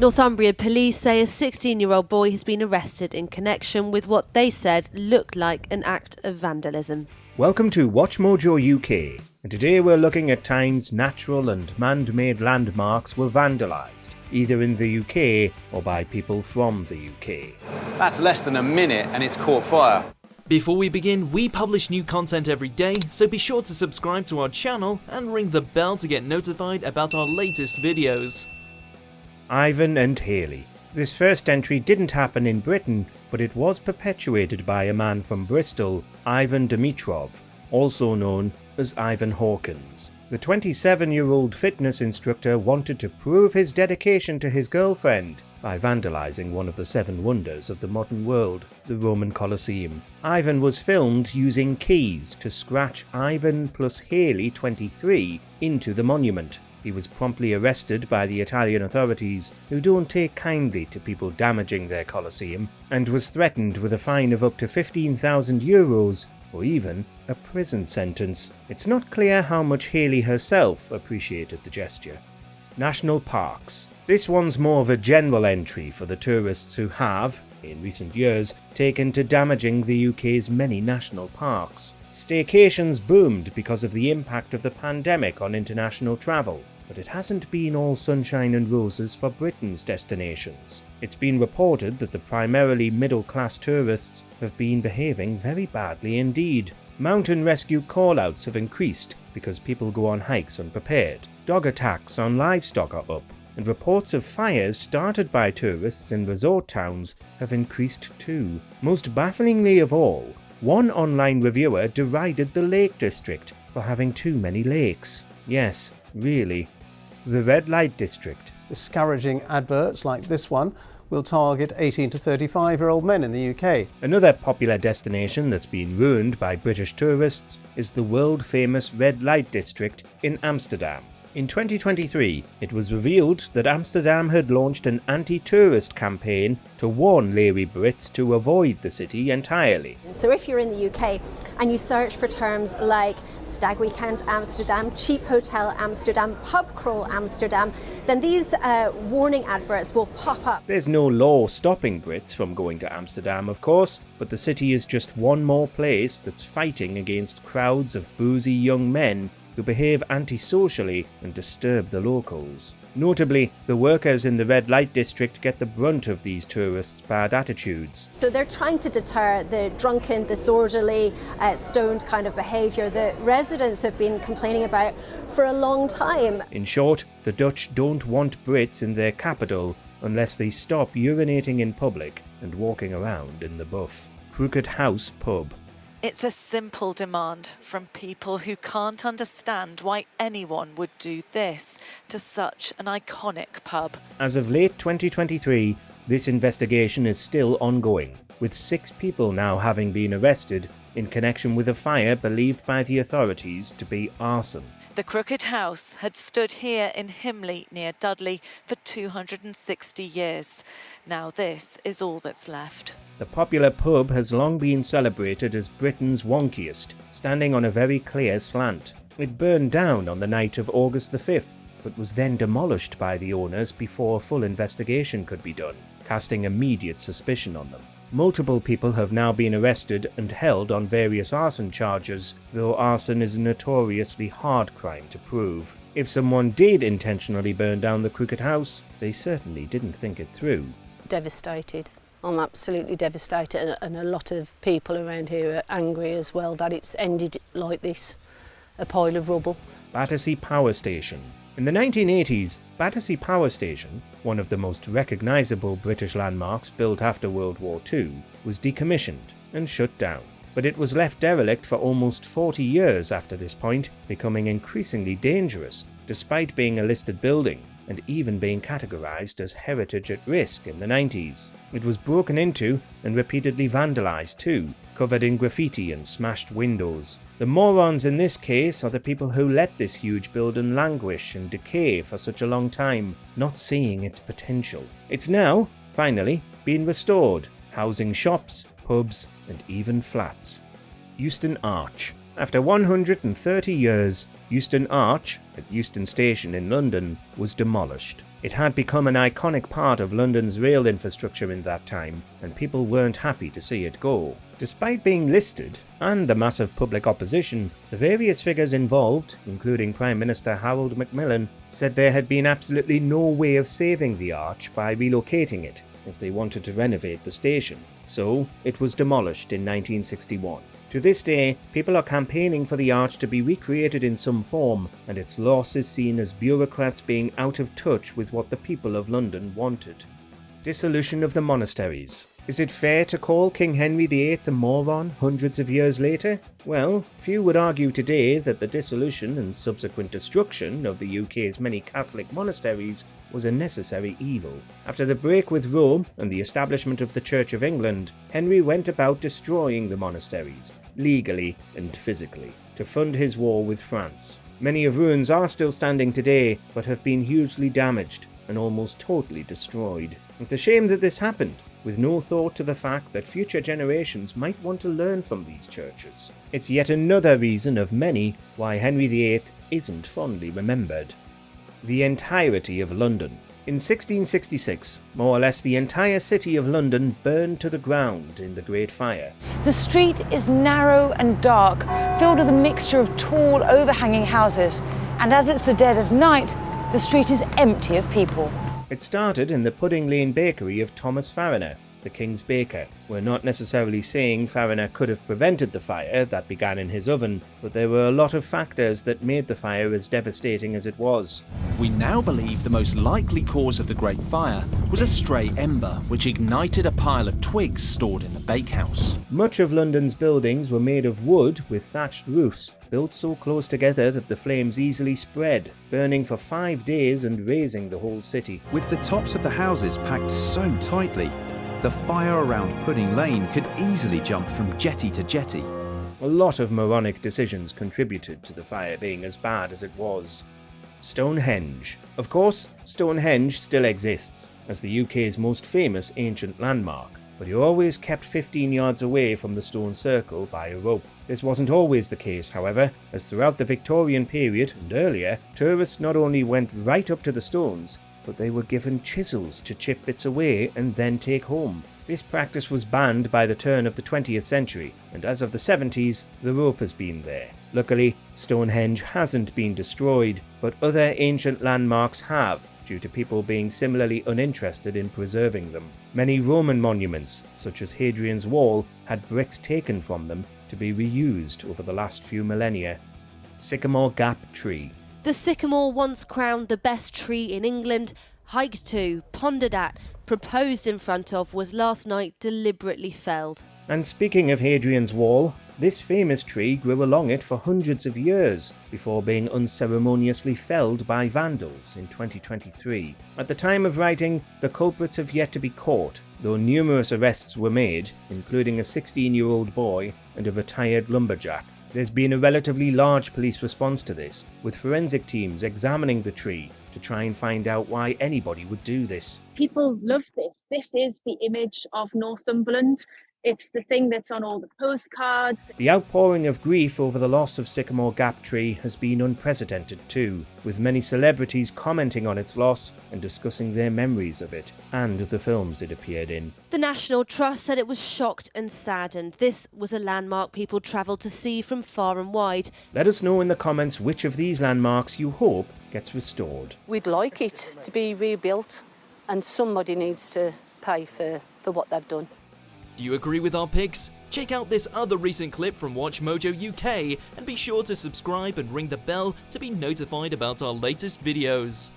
Northumbrian police say a 16-year-old boy has been arrested in connection with what they said looked like an act of vandalism. Welcome to WatchMojoUK, and today we're looking at times natural and man-made landmarks were vandalised, either in the UK or by people from the UK. That's less than a minute and it's caught fire. Before we begin, we publish new content every day, so be sure to subscribe to our channel and ring the bell to get notified about our latest videos. Ivan and Haley. This first entry didn't happen in Britain, but it was perpetuated by a man from Bristol, Ivan Dimitrov, also known as Ivan Hawkins. The 27-year-old fitness instructor wanted to prove his dedication to his girlfriend by vandalising one of the 7 wonders of the modern world, the Roman Coliseum. Ivan was filmed using keys to scratch Ivan plus Haley 23 into the monument. He was promptly arrested by the Italian authorities, who don't take kindly to people damaging their Coliseum, and was threatened with a fine of up to €15,000 or even a prison sentence. It's not clear how much Haley herself appreciated the gesture. National parks. This one's more of a general entry for the tourists who have, in recent years, taken to damaging the UK's many national parks. Staycations boomed because of the impact of the pandemic on international travel, but it hasn't been all sunshine and roses for Britain's destinations. It's been reported that the primarily middle-class tourists have been behaving very badly indeed. Mountain rescue call-outs have increased because people go on hikes unprepared. Dog attacks on livestock are up, and reports of fires started by tourists in resort towns have increased too. Most bafflingly of all, one online reviewer derided the Lake District for having too many lakes. Yes, really. The Red Light District. Discouraging adverts like this one will target 18 to 35-year-old men in the UK. Another popular destination that's been ruined by British tourists is the world-famous Red Light District in Amsterdam. In 2023, it was revealed that Amsterdam had launched an anti-tourist campaign to warn leery Brits to avoid the city entirely. So if you're in the UK and you search for terms like Stag Weekend Amsterdam, Cheap Hotel Amsterdam, Pub Crawl Amsterdam, then these warning adverts will pop up. There's no law stopping Brits from going to Amsterdam, of course, but the city is just one more place that's fighting against crowds of boozy young men who behave antisocially and disturb the locals. Notably, the workers in the Red Light District get the brunt of these tourists' bad attitudes. So they're trying to deter the drunken, disorderly, stoned kind of behaviour that residents have been complaining about for a long time. In short, the Dutch don't want Brits in their capital unless they stop urinating in public and walking around in the buff. Crooked House Pub. It's a simple demand from people who can't understand why anyone would do this to such an iconic pub. As of late 2023, this investigation is still ongoing, with 6 people now having been arrested in connection with a fire believed by the authorities to be arson. The Crooked House had stood here in Himley near Dudley for 260 years. Now this is all that's left. The popular pub has long been celebrated as Britain's wonkiest, standing on a very clear slant. It burned down on the night of August the 5th, but was then demolished by the owners before a full investigation could be done, casting immediate suspicion on them. Multiple people have now been arrested and held on various arson charges, though arson is a notoriously hard crime to prove. If someone did intentionally burn down the Crooked House, they certainly didn't think it through. Devastated. I'm absolutely devastated, and a lot of people around here are angry as well that it's ended like this, a pile of rubble. Battersea Power Station. In the 1980s, Battersea Power Station, one of the most recognisable British landmarks built after World War II, was decommissioned and shut down. But it was left derelict for almost 40 years after this point, becoming increasingly dangerous, despite being a listed building, and even being categorised as heritage at risk in the 90s. It was broken into and repeatedly vandalised too, covered in graffiti and smashed windows. The morons in this case are the people who let this huge building languish and decay for such a long time, not seeing its potential. It's now, finally, been restored, housing shops, pubs and even flats. Euston Arch. After 130 years, Euston Arch, at Euston Station in London, was demolished. It had become an iconic part of London's rail infrastructure in that time, and people weren't happy to see it go. Despite being listed, and the massive public opposition, the various figures involved, including Prime Minister Harold Macmillan, said there had been absolutely no way of saving the arch by relocating it if they wanted to renovate the station. So, it was demolished in 1961. To this day, people are campaigning for the arch to be recreated in some form, and its loss is seen as bureaucrats being out of touch with what the people of London wanted. Dissolution of the monasteries. Is it fair to call King Henry VIII a moron hundreds of years later? Well, few would argue today that the dissolution and subsequent destruction of the UK's many Catholic monasteries was a necessary evil. After the break with Rome and the establishment of the Church of England, Henry went about destroying the monasteries, legally and physically, to fund his war with France. Many of ruins are still standing today, but have been hugely damaged and almost totally destroyed. It's a shame that this happened, with no thought to the fact that future generations might want to learn from these churches. It's yet another reason of many why Henry VIII isn't fondly remembered. The entirety of London. In 1666, more or less the entire city of London burned to the ground in the Great Fire. The street is narrow and dark, filled with a mixture of tall, overhanging houses, and as it's the dead of night, the street is empty of people. It started in the Pudding Lane bakery of Thomas Fariner, the King's baker. We're not necessarily saying Fariner could have prevented the fire that began in his oven, but there were a lot of factors that made the fire as devastating as it was. We now believe the most likely cause of the Great Fire was a stray ember which ignited a pile of twigs stored in the bakehouse. Much of London's buildings were made of wood with thatched roofs, built so close together that the flames easily spread, burning for 5 days and razing the whole city. With the tops of the houses packed so tightly, the fire around Pudding Lane could easily jump from jetty to jetty. A lot of moronic decisions contributed to the fire being as bad as it was. Stonehenge. Of course, Stonehenge still exists as the UK's most famous ancient landmark, but you're always kept 15 yards away from the stone circle by a rope. This wasn't always the case, however, as throughout the Victorian period and earlier, tourists not only went right up to the stones, but they were given chisels to chip bits away and then take home. This practice was banned by the turn of the 20th century, and as of the 70s, the rope has been there. Luckily, Stonehenge hasn't been destroyed, but other ancient landmarks have, due to people being similarly uninterested in preserving them. Many Roman monuments, such as Hadrian's Wall, had bricks taken from them to be reused over the last few millennia. Sycamore Gap Tree. The sycamore, once crowned the best tree in England, hiked to, pondered at, proposed in front of, was last night deliberately felled. And speaking of Hadrian's Wall, this famous tree grew along it for hundreds of years before being unceremoniously felled by vandals in 2023. At the time of writing, the culprits have yet to be caught, though numerous arrests were made, including a 16-year-old boy and a retired lumberjack. There's been a relatively large police response to this, with forensic teams examining the tree to try and find out why anybody would do this. People love this. This is the image of Northumberland. It's the thing that's on all the postcards. The outpouring of grief over the loss of Sycamore Gap Tree has been unprecedented too, with many celebrities commenting on its loss and discussing their memories of it, and the films it appeared in. The National Trust said it was shocked and saddened. This was a landmark people travelled to see from far and wide. Let us know in the comments which of these landmarks you hope gets restored. We'd like it to be rebuilt, and somebody needs to pay for what they've done. Do you agree with our picks? Check out this other recent clip from WatchMojoUK and be sure to subscribe and ring the bell to be notified about our latest videos.